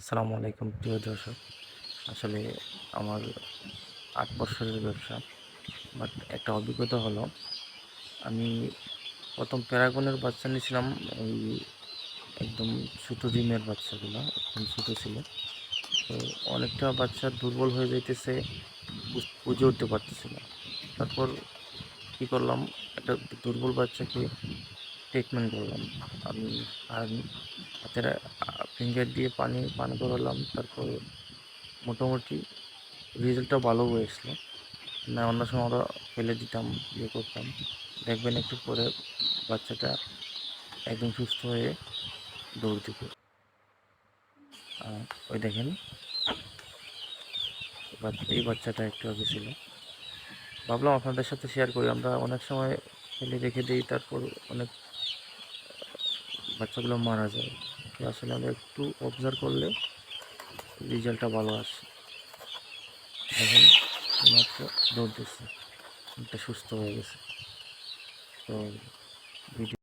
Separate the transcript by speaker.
Speaker 1: আসসালামু আলাইকুম প্রিয় দর্শক। আসলে আমার ৮ বছরের ব্যবসা। বাট একটা অভিজ্ঞতা হলো, আমি প্রথম প্যারাগনের বাচ্চা নিয়েছিলাম। ওই একদম ছোটো ডিমের বাচ্চাগুলো একদম ছোটো ছিল। তো অনেকটা বাচ্চা দুর্বল হয়ে যাইতেছে, বুঝে উঠতে পারতেছি না। তারপর কী করলাম, একটা দুর্বল বাচ্চাকে ট্রিটমেন্ট করলাম। আমি হাতের ফিঙ্গার দিয়ে পানি পান করালাম। তারপর মোটামুটি রেজাল্টটা ভালো হয়েছিল। না, অন্য সময় আমরা ফেলে দিতাম, ইয়ে করতাম। দেখবেন একটু পরে বাচ্চাটা একদম সুস্থ হয়ে দৌড় দিবে। ওই দেখেন, এই বাচ্চাটা একটু আগে ছিল। ভাবলাম আপনাদের সাথে শেয়ার করি। আমরা অনেক সময় ফেলে রেখে দিই, তারপর অনেক বাচ্চাগুলো মারা যায়। তো আসলে আমরা একটু অবজার্ভ করলে রেজাল্টটা ভালো আসে। দেখেন, মাত্র দৌড় দিচ্ছে, একটা সুস্থ হয়ে গেছে। তো ভিডিও